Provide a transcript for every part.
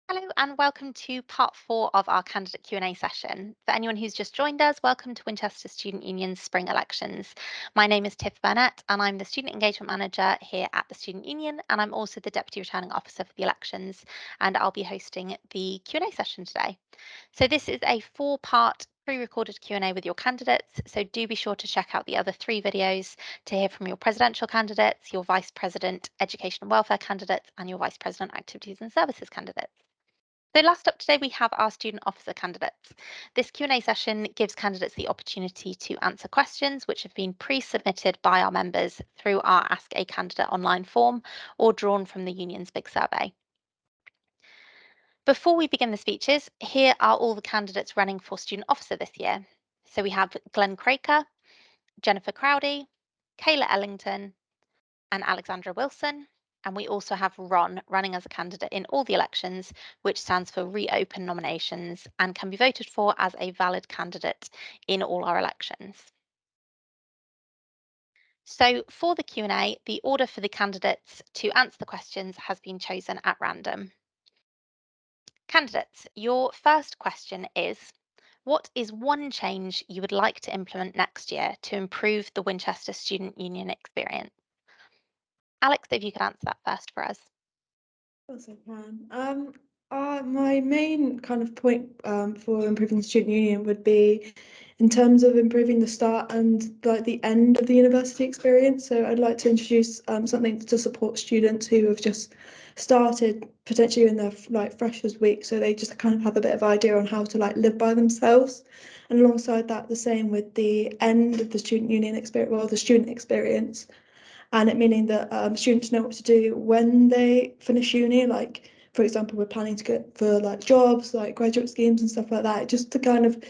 Hello and welcome to part 4 of our candidate Q&A session. For anyone who's just joined us, welcome to Winchester Student Union's spring elections. My name is Tiff Burnett and I'm the Student Engagement Manager here at the Student Union, and I'm also the Deputy Returning Officer for the elections, and I'll be hosting the Q&A session today. So this is a 4-part pre-recorded Q&A with your candidates, so do be sure to check out the other 3 videos to hear from your presidential candidates, your vice president education and welfare candidates, and your vice president activities and services candidates. So last up today, we have our student officer candidates. This Q&A session gives candidates the opportunity to answer questions which have been pre-submitted by our members through our Ask a Candidate online form or drawn from the union's big survey. Before we begin the speeches, here are all the candidates running for student officer this year. So we have Glenn Craker, Jennifer Crowdy, Kayla Ellington, and Alexandra Wilson. And we also have R.O.N running as a candidate in all the elections, which stands for Reopen Nominations and can be voted for as a valid candidate in all our elections. So for the Q&A, the order for the candidates to answer the questions has been chosen at random. Candidates, your first question is, what is one change you would like to implement next year to improve the Winchester Student Union experience? Alex, if you could answer that first for us. Of course I can. My main kind of point for improving the student union would be in terms of improving the start and like the end of the university experience. So I'd like to introduce something to support students who have just started potentially in their like freshers week, so they just kind of have a bit of idea on how to like live by themselves. And alongside that, the same with the end of the student union experience, well, the student experience, and it meaning that students know what to do when they finish uni. Like, for example, we're planning to get for like jobs, like graduate schemes and stuff like that, just to kind of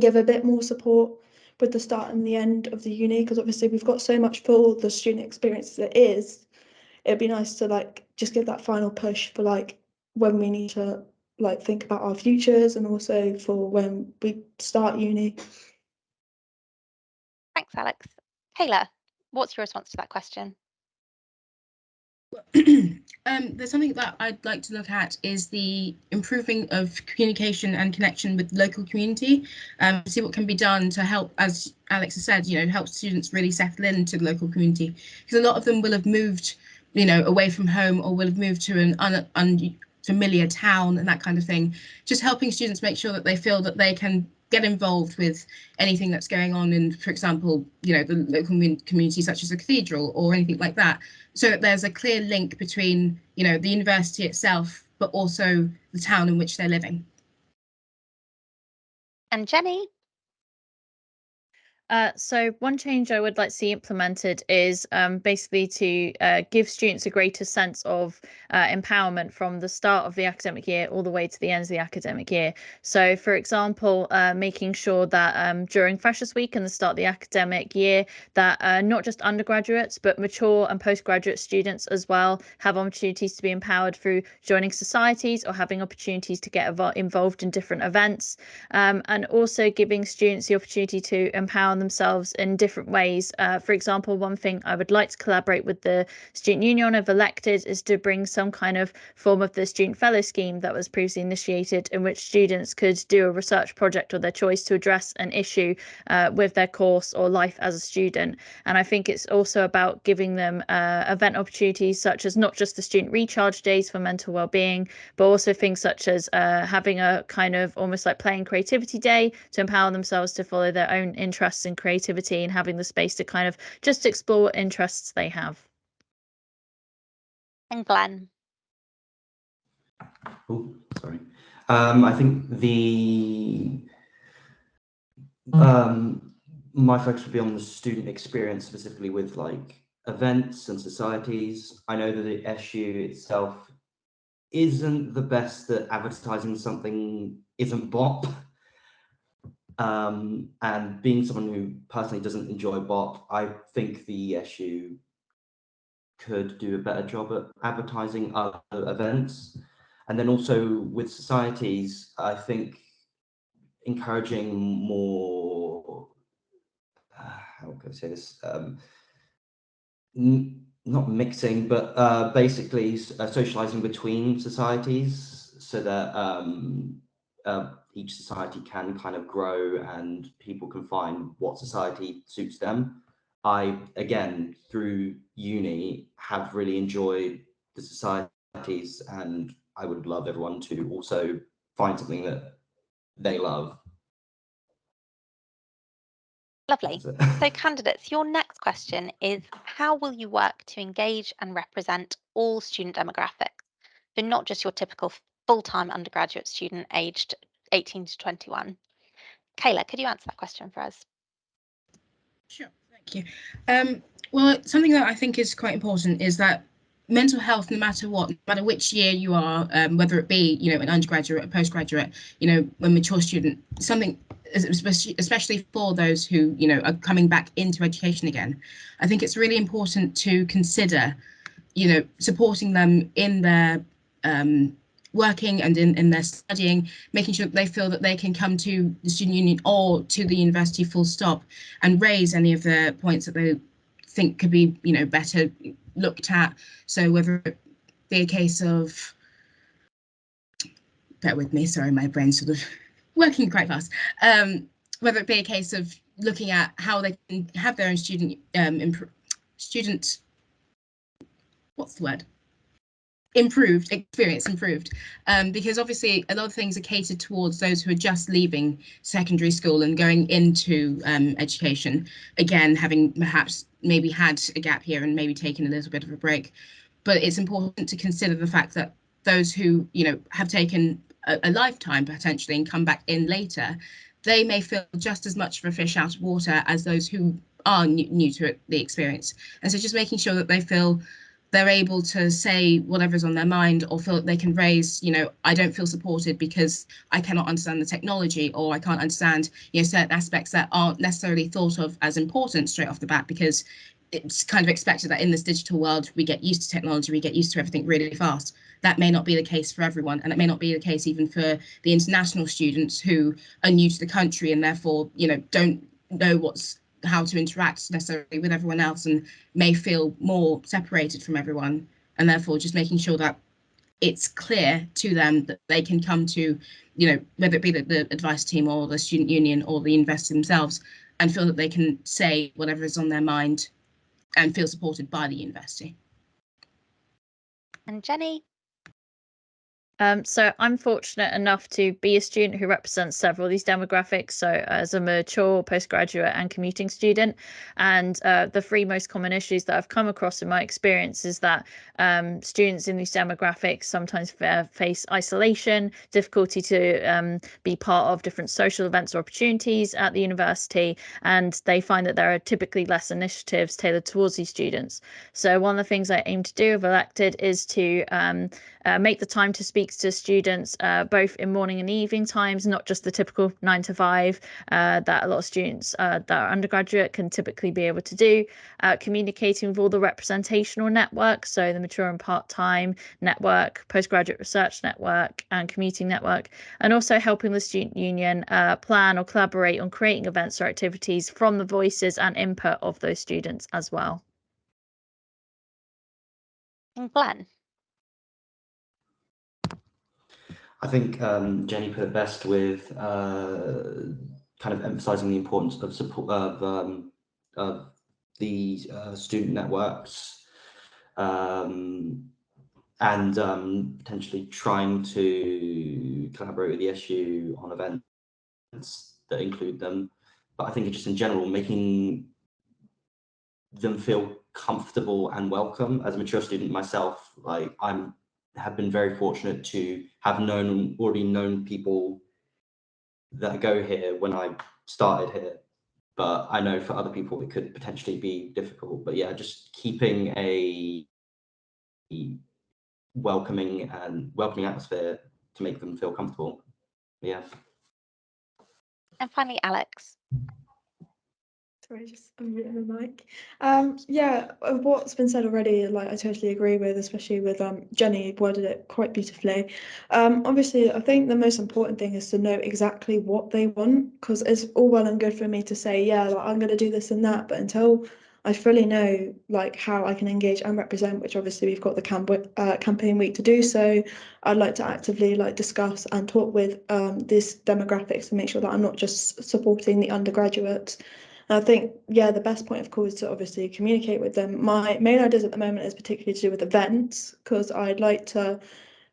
give a bit more support with the start and the end of the uni, because obviously we've got so much for the student experience as it is. It'd be nice to like just give that final push for like when we need to like think about our futures, and also for when we start uni. Thanks, Alex. Kayla, what's your response to that question? There's something that I'd like to look at is the improving of communication and connection with local community. See what can be done to help, as Alex has said, help students really settle into the local community, because a lot of them will have moved, away from home, or will have moved to an unfamiliar town and that kind of thing. Just helping students make sure that they feel that they can get involved with anything that's going on in, for example, the local community, such as a cathedral or anything like that, so that there's a clear link between, the university itself, but also the town in which they're living. And Jenny? So one change I would like to see implemented is basically to give students a greater sense of empowerment from the start of the academic year all the way to the end of the academic year. So, for example, making sure that during Freshers Week and the start of the academic year, that not just undergraduates, but mature and postgraduate students as well have opportunities to be empowered through joining societies or having opportunities to get involved in different events, and also giving students the opportunity to empower themselves in different ways. For example, one thing I would like to collaborate with the Student Union of elected is to bring some kind of form of the Student Fellow Scheme that was previously initiated, in which students could do a research project of their choice to address an issue with their course or life as a student. And I think it's also about giving them event opportunities, such as not just the student recharge days for mental well-being, but also things such as having a kind of almost like playing creativity day to empower themselves to follow their own interests in creativity, and having the space to kind of just explore what interests they have. And Glenn? Oh, sorry. I think my focus would be on the student experience, specifically with like events and societies. I know that the SU itself isn't the best at advertising something isn't bop. And being someone who personally doesn't enjoy bop, I think the SU could do a better job at advertising other events. And then also with societies, I think encouraging more, how can I say this? Not mixing, but basically socializing between societies. so that each society can kind of grow and people can find what society suits them. I, again, through uni, have really enjoyed the societies, and I would love everyone to also find something that they love. Lovely. So candidates, your next question is, how will you work to engage and represent all student demographics? So not just your typical full-time undergraduate student aged 18 to 21. Kayla, could you answer that question for us? Sure, thank you. Well, something that I think is quite important is that mental health, no matter what, no matter which year you are, whether it be, an undergraduate, a postgraduate, a mature student, something, especially for those who, are coming back into education again, I think it's really important to consider, supporting them in their working and in their studying, making sure that they feel that they can come to the student union or to the university full stop and raise any of the points that they think could be, better looked at. So whether it be a case of, bear with me, sorry, my brain's sort of working quite fast. Whether it be a case of looking at how they can have their own student, what's the word? Experience improved, because obviously a lot of things are catered towards those who are just leaving secondary school and going into education, again, having perhaps maybe had a gap here and maybe taken a little bit of a break. But it's important to consider the fact that those who, have taken a lifetime potentially and come back in later, they may feel just as much of a fish out of water as those who are new to the experience. And so just making sure that they feel they're able to say whatever's on their mind, or feel that they can raise, I don't feel supported because I cannot understand the technology, or I can't understand, certain aspects that aren't necessarily thought of as important straight off the bat, because it's kind of expected that in this digital world, we get used to technology, we get used to everything really fast. That may not be the case for everyone, and it may not be the case even for the international students who are new to the country and therefore, don't know how to interact necessarily with everyone else and may feel more separated from everyone, and therefore just making sure that it's clear to them that they can come to, whether it be the advice team or the student union or the university themselves, and feel that they can say whatever is on their mind and feel supported by the university. And Jenny? So I'm fortunate enough to be a student who represents several of these demographics. So as a mature postgraduate and commuting student, and the three most common issues that I've come across in my experience is that students in these demographics sometimes face isolation, difficulty to be part of different social events or opportunities at the university, and they find that there are typically less initiatives tailored towards these students. So one of the things I aim to do if elected is to make the time to speak to students both in morning and evening times, not just the typical 9 to 5 that a lot of students that are undergraduate can typically be able to do, communicating with all the representational networks, so the mature and part-time network, postgraduate research network and commuting network, and also helping the student union plan or collaborate on creating events or activities from the voices and input of those students as well. And Glenn? I think Jenny put it best with kind of emphasising the importance of support of the student networks, and potentially trying to collaborate with the SU on events that include them. But I think just in general, making them feel comfortable and welcome. As a mature student myself, like have been very fortunate to have already known people that go here when I started here. But I know for other people it could potentially be difficult. But yeah, just keeping a welcoming atmosphere to make them feel comfortable. Yeah. And finally, Alex? Sorry, just unmuting the mic. Yeah, what's been said already, like I totally agree with, especially with Jenny worded it quite beautifully. Obviously, I think the most important thing is to know exactly what they want, because it's all well and good for me to say, yeah, like, I'm going to do this and that, but until I fully know like how I can engage and represent, which obviously we've got the campaign week to do so. I'd like to actively like discuss and talk with these demographics and make sure that I'm not just supporting the undergraduates. And I think, yeah, the best point of call is to obviously communicate with them. My main ideas at the moment is particularly to do with events, because I'd like to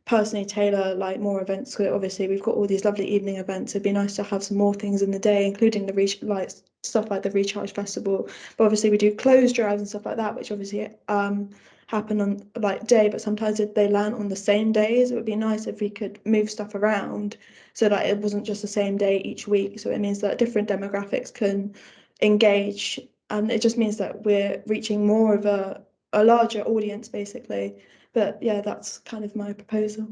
personally tailor like more events. So obviously we've got all these lovely evening events. It'd be nice to have some more things in the day, including the like stuff like the Recharge Festival. But obviously we do clothes drives and stuff like that, which obviously happen on like day, but sometimes if they land on the same days, it would be nice if we could move stuff around so that it wasn't just the same day each week. So it means that different demographics can engage, and it just means that we're reaching more of a larger audience basically. But yeah, that's kind of my proposal.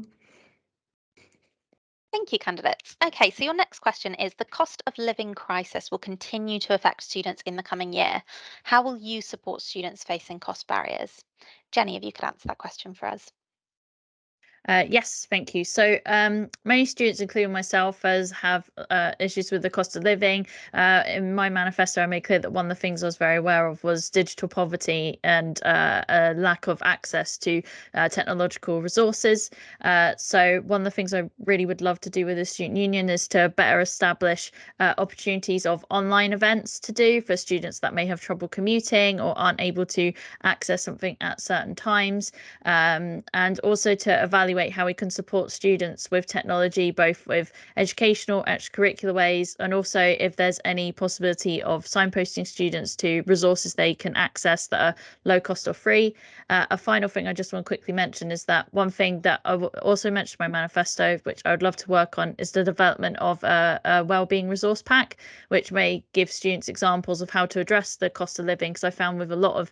Thank you, candidates. Okay, so your next question is: the cost of living crisis will continue to affect students in the coming year. How will you support students facing cost barriers? Jenny, if you could answer that question for us. Yes, thank you. So many students, including myself, have issues with the cost of living. In my manifesto, I made clear that one of the things I was very aware of was digital poverty and a lack of access to technological resources. So one of the things I really would love to do with the Student Union is to better establish opportunities of online events to do for students that may have trouble commuting or aren't able to access something at certain times, and also to evaluate how we can support students with technology, both with educational, extracurricular ways, and also if there's any possibility of signposting students to resources they can access that are low cost or free. A final thing I just want to quickly mention is that one thing that I also mentioned in my manifesto, which I would love to work on, is the development of a wellbeing resource pack, which may give students examples of how to address the cost of living. Because I found with a lot of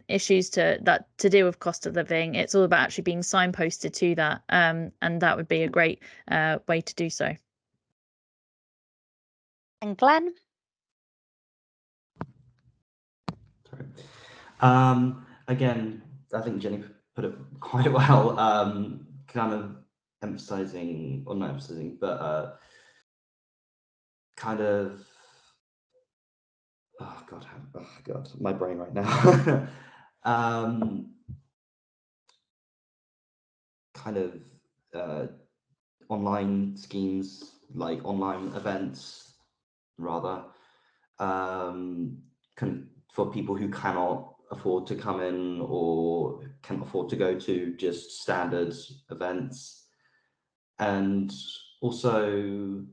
issues to deal with cost of living, it's all about actually being signposted to that, and that would be a great way to do so. And Glenn? Sorry. Again, I think Jenny put it quite well. Kind of emphasizing, or not emphasizing, but kind of. Oh God, my brain right now. Kind of online schemes, like online events, rather, for people who cannot afford to come in or can't afford to go to just standard events. And also,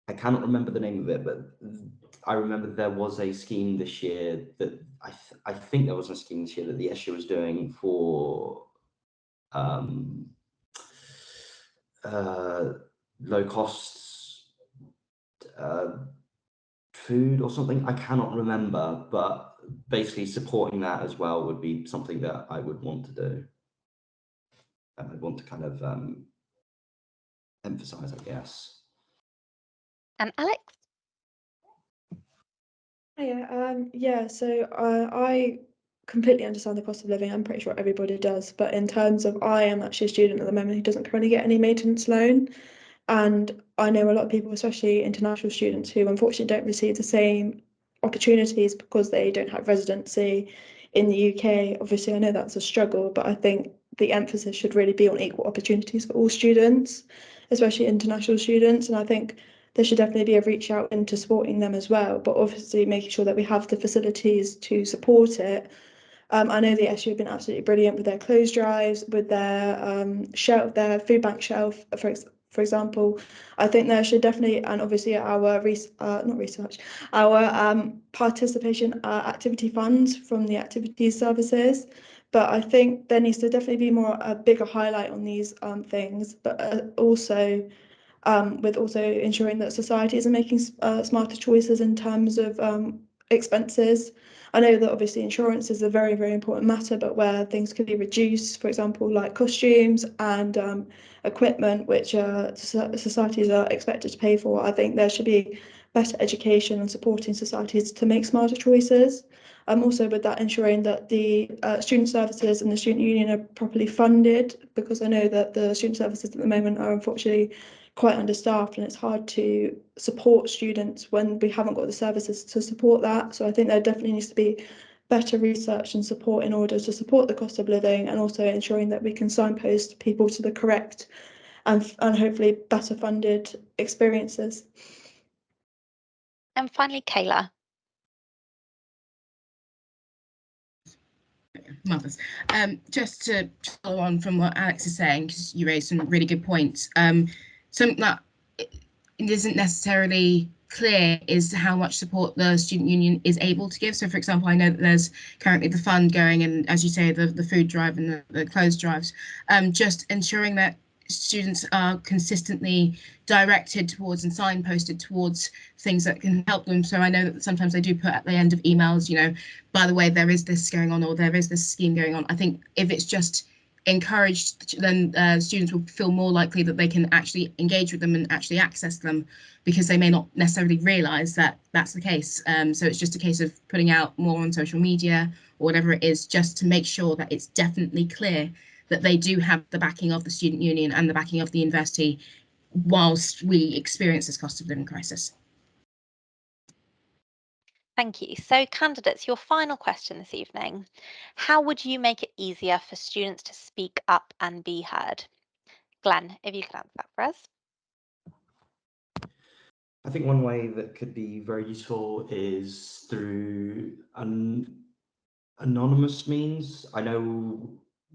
I cannot remember the name of it, but I remember there was a scheme this year that I think there was a scheme this year that the SU was doing for low cost food or something. I cannot remember, but basically supporting that as well would be something that I would want to do. And I'd want to kind of emphasize, I guess. And Alex? Yeah, so I completely understand the cost of living. I'm pretty sure everybody does. But in terms of, I am actually a student at the moment who doesn't currently get any maintenance loan. And I know a lot of people, especially international students, who unfortunately don't receive the same opportunities because they don't have residency in the UK. Obviously, I know that's a struggle, but I think the emphasis should really be on equal opportunities for all students, especially international students. And I think there should definitely be a reach out into supporting them as well, but obviously making sure that we have the facilities to support it. I know the SU have been absolutely brilliant with their clothes drives, with their shelf, their food bank shelf, for example. I think there should definitely, and obviously our not research, our participation activity funds from the activities services. But I think there needs to definitely be a bigger highlight on these things, but also with also ensuring that societies are making smarter choices in terms of expenses. I know that obviously insurance is a very, very important matter, but where things could be reduced, for example, like costumes and equipment, which societies are expected to pay for, I think there should be better education and supporting societies to make smarter choices. Also with that, ensuring that the student services and the student union are properly funded, because I know that the student services at the moment are unfortunately quite understaffed, and it's hard to support students when we haven't got the services to support that. So I think there definitely needs to be better research and support in order to support the cost of living, and also ensuring that we can signpost people to the correct and hopefully better funded experiences. And finally, Kayla. Mothers. Just to follow on from what Alex is saying, because you raised some really good points. Something that it isn't necessarily clear is how much support the student union is able to give. So, for example, I know that there's currently the fund going, and as you say, the food drive and the clothes drives. Just ensuring that students are consistently directed towards and signposted towards things that can help them. So I know that sometimes they do put at the end of emails, you know, by the way, there is this going on, or there is this scheme going on. I think if it's just encouraged, then students will feel more likely that they can actually engage with them and actually access them, because they may not necessarily realise that that's the case. So it's just a case of putting out more on social media or whatever it is, just to make sure that it's definitely clear that they do have the backing of the student union and the backing of the university whilst we experience this cost of living crisis. Thank you. So, candidates, your final question this evening. How would you make it easier for students to speak up and be heard? Glenn, if you could answer that for us. I think one way that could be very useful is through anonymous means. I know,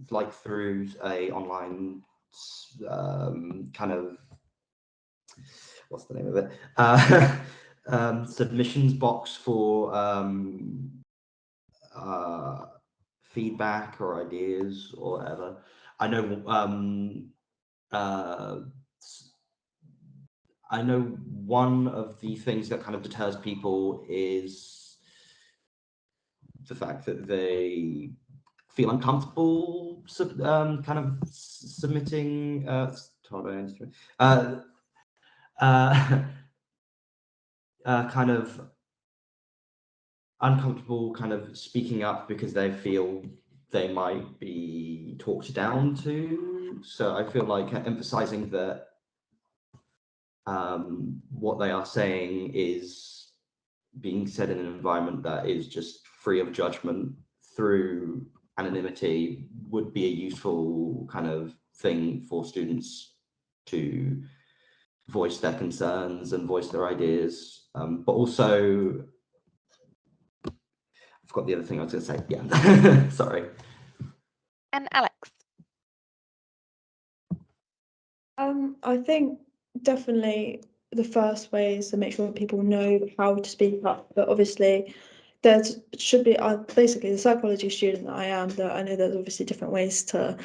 like through a online kind of, what's the name of it? Submissions box for feedback or ideas or whatever. I know I know one of the things that kind of deters people is the fact that they feel uncomfortable kind of submitting kind of uncomfortable kind of speaking up because they feel they might be talked down to. So I feel like emphasizing that what they are saying is being said in an environment that is just free of judgment through anonymity would be a useful kind of thing for students to voice their concerns and voice their ideas. But also, I forgot the other thing I was going to say. Yeah, sorry. And Alex. I think definitely the first way is to make sure that people know how to speak up, but obviously there should be basically the psychology student that I am, that I know there's obviously different ways to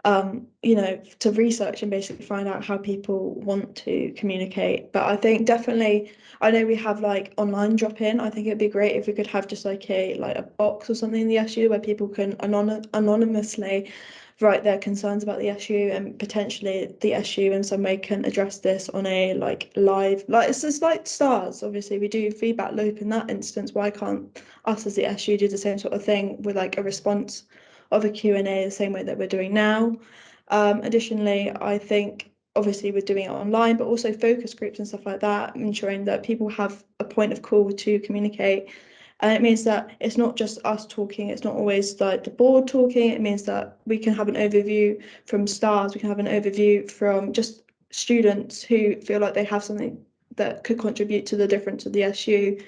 to research and basically find out how people want to communicate. But I think definitely, I know we have like online drop-in. I think it'd be great if we could have just like a box or something in the SU where people can anonymously write their concerns about the SU, and potentially the SU in some way can address this on a live, it's just like STARS. Obviously we do feedback loop in that instance. Why can't us as the SU do the same sort of thing with like a response of a Q&A the same way that we're doing now? Additionally, I think obviously we're doing it online, but also focus groups and stuff like that, ensuring that people have a point of call to communicate. And it means that it's not just us talking, it's not always like the board talking. It means that we can have an overview from STARS, we can have an overview from just students who feel like they have something that could contribute to the difference of the SU,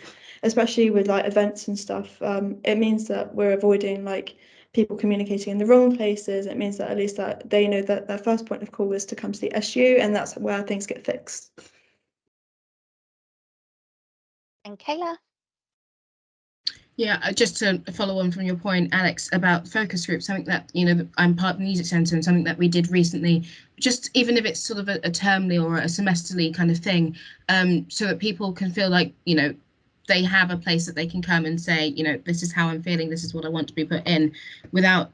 especially with like events and stuff. It means that we're avoiding like people communicating in the wrong places. It means that at least that they know that their first point of call is to come to the SU, and that's where things get fixed. And Kayla. Yeah, just to follow on from your point, Alex, about focus groups, something that, you know, I'm part of the music centre, and something that we did recently, just even if it's sort of a termly or a semesterly kind of thing, so that people can feel like, you know, they have a place that they can come and say, you know, this is how I'm feeling, this is what I want to be put in, without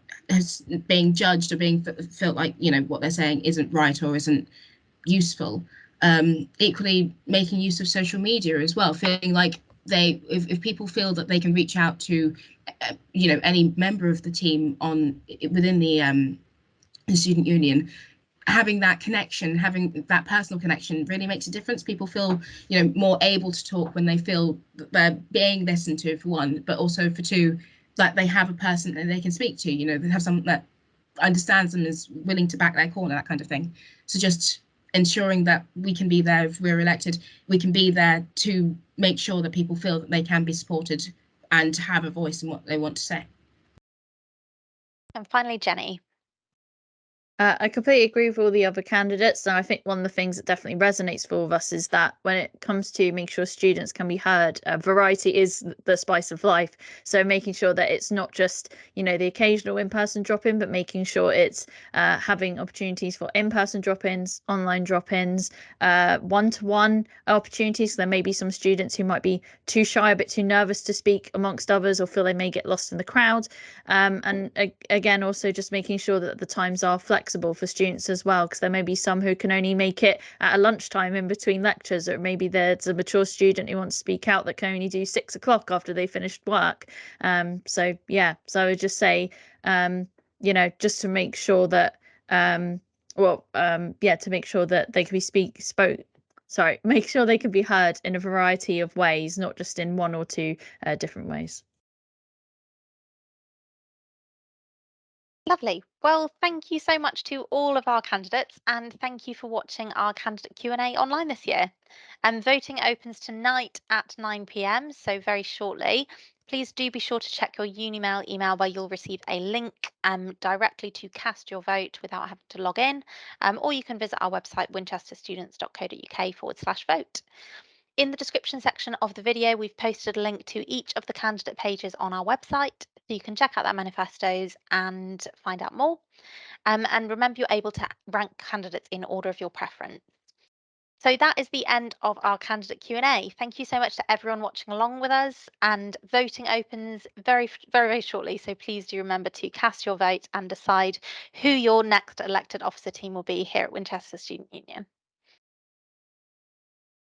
being judged or being felt like, you know, what they're saying isn't right or isn't useful. Equally, making use of social media as well, feeling like if people feel that they can reach out to you know, any member of the team on within the student union, having that connection, having that personal connection really makes a difference. People feel, more able to talk when they feel that they're being listened to, for one, but also for two, that they have a person that they can speak to, they have someone that understands them, is willing to back their corner, that kind of thing. So just ensuring that we can be there if we're elected, we can be there to make sure that people feel that they can be supported and have a voice in what they want to say. And finally, Jenny. I completely agree with all the other candidates, and I think one of the things that definitely resonates for all of us is that when it comes to making sure students can be heard, variety is the spice of life. So making sure that it's not just, the occasional in-person drop-in, but making sure it's having opportunities for in-person drop-ins, online drop-ins, one-to-one opportunities. So there may be some students who might be too shy, a bit too nervous to speak amongst others, or feel they may get lost in the crowd. And again, also just making sure that the times are flexible for students as well, because there may be some who can only make it at a lunchtime in between lectures, or maybe there's a mature student who wants to speak out that can only do 6 o'clock after they finished work. So I would just say, just to make sure that to make sure that they can be make sure they can be heard in a variety of ways, not just in one or two different ways. Lovely. Well, thank you so much to all of our candidates, and thank you for watching our candidate Q&A online this year. Voting opens tonight at 9 p.m, so very shortly. Please do be sure to check your Unimail email, where you'll receive a link directly to cast your vote without having to log in, or you can visit our website, winchesterstudents.co.uk/vote. In the description section of the video, we've posted a link to each of the candidate pages on our website, so you can check out their manifestos and find out more. And remember, you're able to rank candidates in order of your preference. So that is the end of our candidate Q&A. Thank you so much to everyone watching along with us, and voting opens very, very, very shortly. So please do remember to cast your vote and decide who your next elected officer team will be here at Winchester Student Union.